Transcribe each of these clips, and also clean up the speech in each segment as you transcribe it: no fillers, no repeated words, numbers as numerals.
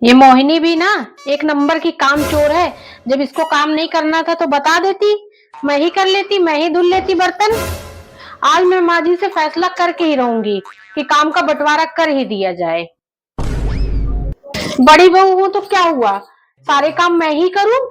ये मोहिनी भी ना एक नंबर की काम चोर है। जब इसको काम नहीं करना था तो बता देती, मैं ही कर लेती, मैं ही धुल लेती बर्तन। आज मैं माँ जी से फैसला करके ही रहूंगी कि काम का बंटवारा कर ही दिया जाए। बड़ी बहू हूं तो क्या हुआ, सारे काम मैं ही करूं।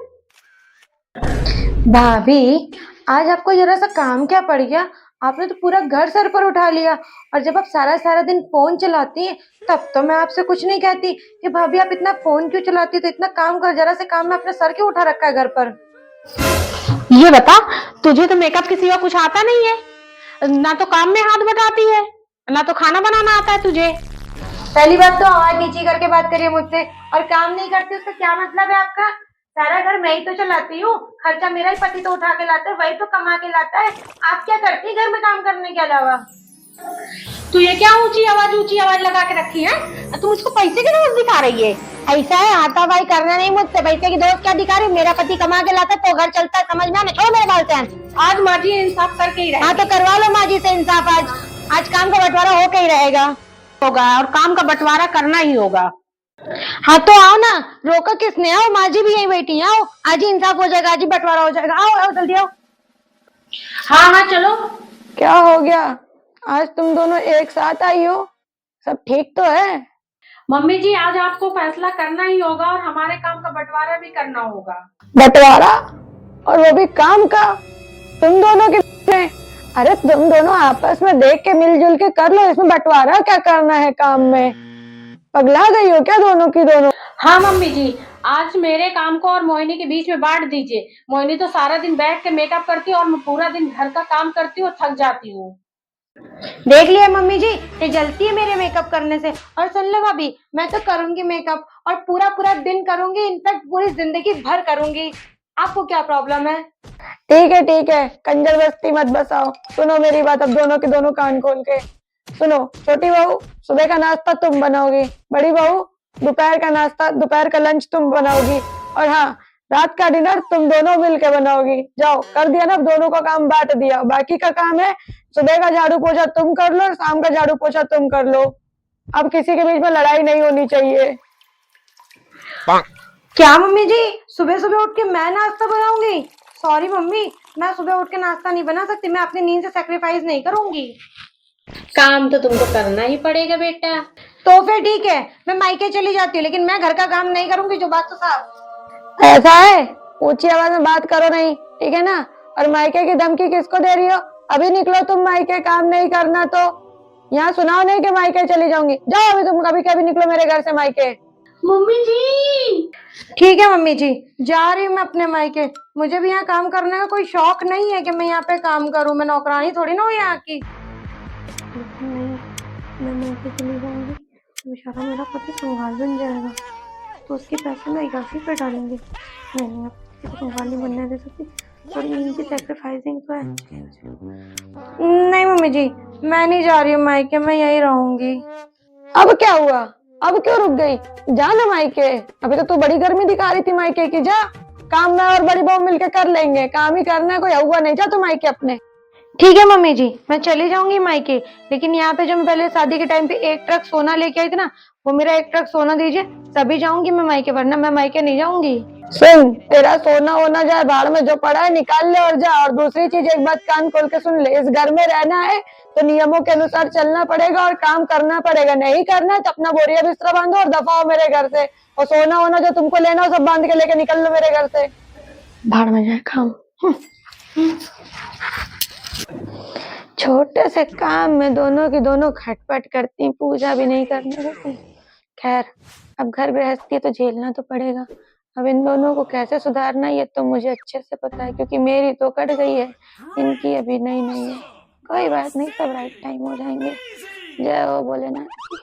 भाभी, आज आपको जरा सा काम क्या पड़ गया? आपने तो पूरा घर सर पर उठा लिया। और जब आप सारा सारा दिन फोन चलाती हैं तब तो मैं आपसे कुछ नहीं कहती कि भाभी आप इतना फोन क्यों चलाती, तो इतना काम कर, जरा से काम में अपने सर क्यों उठा रखा है घर पर? ये बता, तुझे तो मेकअप के सिवा कुछ आता नहीं है, ना तो काम में हाथ बटाती है, ना तो खाना बनाना आता है तुझे। पहली बात तो आवाज नीचे करके बात करिए मुझसे। और काम नहीं करती उसका क्या मतलब है आपका? सारा घर मैं ही तो चलाती हूँ, खर्चा मेरा ही पति तो उठा के लाता है, वही तो कमा के लाता है। आप क्या करती है घर में काम करने के अलावा? तू ये क्या ऊंची आवाज लगा के रखी है? तुम इसको पैसे की दोस्त दिखा रही है? ऐसा है, हाथा भाई करना नहीं मुझसे, पैसे की दोस्त क्या दिखा रही? मेरा पति कमा के लाता तो घर चलता है, समझ में आना। छोड़ मेरे बाल से। आज माँ जी इंसाफ करके ही रहेगी। हाँ तो करवा लो माँ जी से इंसाफ। आज काम का बंटवारा होके ही रहेगा, होगा, और काम का बंटवारा करना ही होगा। हाँ तो आओ ना, रोका किसने? आओ, माँ जी भी यही बैठी है, आओ, आज ही इंसाफ हो जाएगा, आज ही बंटवारा हो जाएगा। आओ आओ जल्दी आओ। हाँ हाँ चलो। क्या हो गया? आज तुम दोनों एक साथ आई हो? सब ठीक तो है? मम्मी जी, आज आपको फैसला करना ही होगा और हमारे काम का बंटवारा भी करना होगा। बंटवारा? और वो भी काम का? तुम दोनों के में? अरे तुम दोनों आपस में देख के मिलजुल के कर लो, इसमें बंटवारा क्या करना है काम में? पगला गई हो क्या दोनों की दोनों? हाँ मम्मी जी, आज मेरे काम को और मोहिनी के बीच में बांट दीजिए। मोहिनी तो सारा दिन बैठ के मेकअप करती है और मैं पूरा दिन घर का काम करती हूँ, थक जाती हूँ। देख लिया मम्मी जी, ये जलती है मेरे मेकअप करने से। और सुन लो भाभी, मैं तो करूंगी मेकअप और पूरा पूरा दिन करूंगी, इनफैक्ट पूरी जिंदगी भर करूंगी। आपको क्या प्रॉब्लम है? ठीक है, कंजर बस्ती मत बसाओ। सुनो मेरी बात, अब दोनों के दोनों कान खोल के सुनो। छोटी बहू, सुबह का नाश्ता तुम बनाओगी। बड़ी बहू, दोपहर का नाश्ता, दोपहर का लंच तुम बनाओगी। और हाँ, रात का डिनर तुम दोनों मिलके बनाओगी। जाओ, कर दिया ना, दोनों का काम बांट दिया। बाकी का काम है, सुबह का झाड़ू पोछा तुम कर लो और शाम का झाड़ू पोछा तुम कर लो। अब किसी के बीच में लड़ाई नहीं होनी चाहिए। क्या मम्मी जी, सुबह सुबह उठ के मैं नाश्ता बनाऊंगी? सॉरी मम्मी, मैं सुबह उठ के नाश्ता नहीं बना सकती, मैं अपनी नींद से सेक्रीफाइस नहीं करूंगी। काम तो तुमको करना ही पड़ेगा बेटा। तो फिर ठीक है, मैं मायके चली जाती हूँ, लेकिन मैं घर का काम नहीं करूंगी, जो बात तो साफ। ऐसा है? ऊंची आवाज में बात करो नहीं, ठीक है ना? और मायके की धमकी किसको दे रही हो? अभी निकलो तुम मायके, काम नहीं करना तो यहाँ सुनाओ नहीं कि मायके चली जाऊंगी। जाओ अभी, तुम कभी कभी निकलो मेरे घर से मायके। मम्मी जी, ठीक है मम्मी जी, जा रही हूँ मैं अपने मायके। मुझे भी यहाँ काम करने का कोई शौक नहीं है कि मैं यहाँ पे काम करूँ, मैं नौकरानी थोड़ी ना हूँ यहाँ की। मैं मायके चली जाऊंगी, बेचारा मेरा पति संभाल बन जाएगा, तो उसके पैसे मैं इजाफी पे डालूंगी। नहीं नहीं, अब किसी को संभाल नहीं बनने दे सकती, थोड़ी इनकी सेक्रीफाइसिंग तो है। नहीं मम्मी जी, मैं नहीं जा रही हूँ मायके, मैं यही रहूंगी। अब क्या हुआ? अब क्यों रुक गई? जा ना मायके, अभी तो तू बड़ी गर्मी दिखा रही थी मायके की। जा, काम मैं और बड़ी बहू मिलके कर लेंगे, काम ही करना है, कोई हुआ नहीं। जा तू मायके अपने। ठीक है मम्मी जी, मैं चली जाऊंगी मायके, लेकिन यहाँ पे जो मैं पहले शादी के टाइम पे एक ट्रक सोना लेके आई थी ना, वो मेरा एक ट्रक सोना दीजिए, तभी जाऊंगी मैं मायके, वरना मैं मायके नहीं जाऊंगी। सुन, तेरा सोना होना जाए भाड़ में, जो पड़ा है निकाल ले और जा। और दूसरी चीज, एक बात कान खोल के सुन ले, इस घर में रहना है तो नियमों के अनुसार चलना पड़ेगा और काम करना पड़ेगा। नहीं करना है तो अपना बोरिया बिस्तरा बांधो और दफा हो मेरे घर से। और सोना होना जो तुमको लेना हो सब बांध के लेके निकल लो मेरे घर से। भाड़ में जाए काम। छोटे से काम में दोनों की दोनों खटपट करती, पूजा भी नहीं करने देती। खैर, अब घर गृहस्थी तो झेलना तो पड़ेगा। अब इन दोनों को कैसे सुधारना ये तो मुझे अच्छे से पता है, क्योंकि मेरी तो कट गई है, इनकी अभी नई नई है। कोई बात नहीं, सब राइट टाइम हो जाएंगे। जय हो भोलेनाथ की।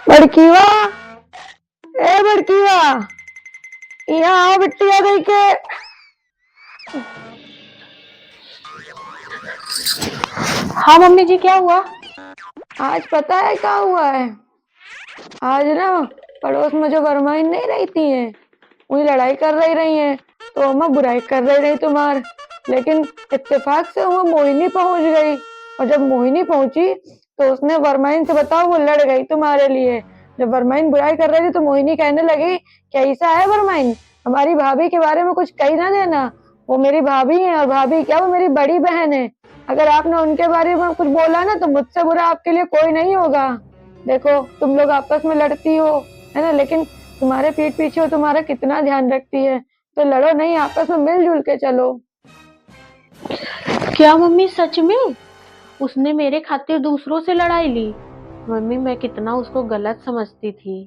बड़कीवा, ए बड़कीवा, यहाँ आओ, बिट्टिया गई के। हाँ मम्मी जी, क्या हुआ? आज पता है क्या हुआ है? आज ना, पड़ोस में जो वर्माइन नहीं रहती है, वही लड़ाई कर रही है, तो अम्मा बुराई कर रही तुम्हार। लेकिन इत्तेफाक से वहाँ मोहिनी पहुंच गई, और जब मोहिनी पहुंची तो उसने वरमाइन से, बताओ, वो लड़ गई तुम्हारे लिए। जब वरमाइन बुराई कर रही थी तो मोहिनी कहने लगी कि ऐसा है वरमाइन, हमारी भाभी के बारे में कुछ कही ना देना, वो मेरी भाभी है, और भाभी क्या, वो मेरी बड़ी बहन है। अगर आपने उनके बारे में कुछ बोला ना तो मुझसे बुरा आपके लिए कोई नहीं होगा। देखो तुम लोग आपस में लड़ती हो, है ना, लेकिन तुम्हारे पीठ पीछे वो तुम्हारा कितना ध्यान रखती है। तो लड़ो नहीं, आपस में मिलजुल के चलो। क्या मम्मी, सच में उसने मेरे खातिर दूसरों से लड़ाई ली? मम्मी, मैं कितना उसको गलत समझती थी।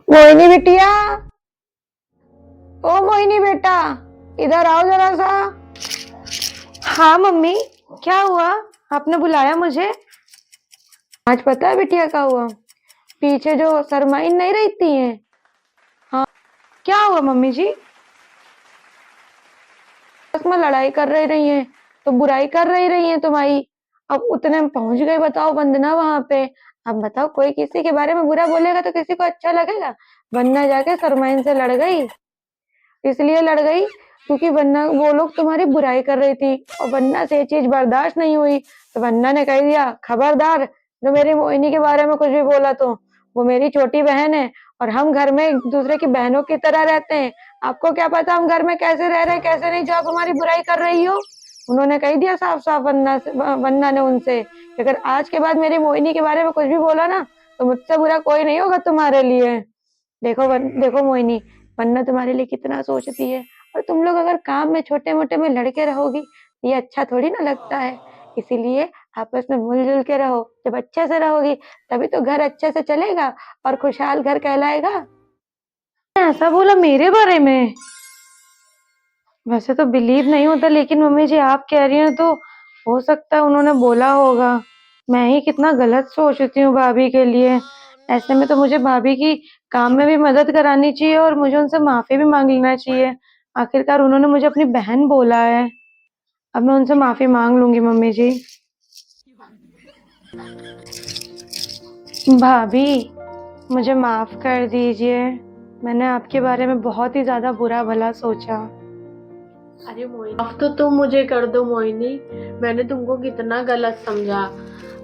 मोहिनी बिटिया, ओ मोहिनी बेटा, इधर आओ जरा सा। हाँ मम्मी, क्या हुआ, आपने बुलाया मुझे? आज पता है बिटिया क्या हुआ? पीछे जो सरमाइन नहीं रहती है, हाँ, क्या हुआ मम्मी जी? आपस में लड़ाई कर रही है, तो बुराई कर रही है तुम्हारी। अब उतने में पहुंच गए, बताओ, वंदना वहां पे। अब बताओ, कोई किसी के बारे में बुरा बोलेगा तो किसी को अच्छा लगेगा? वंदना जाके सरमाइन से लड़ गई, इसलिए लड़ गई क्योंकि वन्ना, वो लोग तुम्हारी बुराई कर रही थी और वन्ना से ये चीज बर्दाश्त नहीं हुई। तो वन्ना ने कह दिया, खबरदार, जो मेरी मोहिनी के बारे में कुछ भी बोला तो, वो मेरी छोटी बहन है और हम घर में एक दूसरे की बहनों की तरह रहते हैं। आपको क्या पता हम घर में कैसे रह रहे हैं कैसे नहीं, जो आप हमारी बुराई कर रही हो। उन्होंने कह दिया साफ साफ वन्ना ने उनसे कि अगर आज के बाद मेरी मोहिनी के बारे में कुछ भी बोला ना तो मुझसे बुरा कोई नहीं होगा तुम्हारे लिए। देखो मोहिनी, वरना तुम्हारे लिए कितना सोचती है, और तुम लोग अगर काम में छोटे मोटे में लड़के रहोगी, ये अच्छा थोड़ी ना लगता है। इसीलिए आपस में मिलजुल के रहो, जब अच्छे से रहोगी तभी तो घर अच्छे से चलेगा और खुशहाल घर कहलाएगा। ऐसा बोला मेरे बारे में? वैसे तो बिलीव नहीं होता, लेकिन मम्मी जी आप कह रही हैं तो हो सकता है उन्होंने बोला होगा। मैं ही कितना गलत सोचती हूँ भाभी के लिए। ऐसे में तो मुझे भाभी की काम में भी मदद करानी चाहिए और मुझे उनसे माफी भी मांग लेना चाहिए। आखिरकार उन्होंने मुझे अपनी बहन बोला है। अब मैं उनसे माफी मांग लूंगी मम्मी जी। भाभी, मुझे माफ कर दीजिए, मैंने आपके बारे में बहुत ही ज्यादा बुरा भला सोचा। अरे मोहिनी, अब तो तुम मुझे कर दो मोहिनी। मैंने तुमको कितना गलत समझा,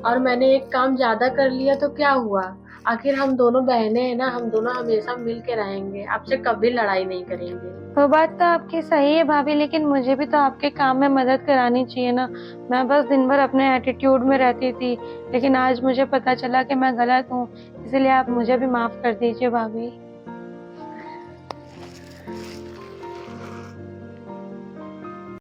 और मैंने एक काम ज्यादा कर लिया तो क्या हुआ? आखिर हम दोनों बहनें हैं ना, हम दोनों हमेशा मिल के रहेंगे, आपसे कभी लड़ाई नहीं करेंगे। वो बात तो आपकी सही है भाभी, लेकिन मुझे भी तो आपके काम में मदद करानी चाहिए ना। मैं बस दिन भर अपने एटीट्यूड में रहती थी, लेकिन आज मुझे पता चला कि मैं गलत हूँ, इसलिए आप मुझे भी माफ कर दीजिए भाभी।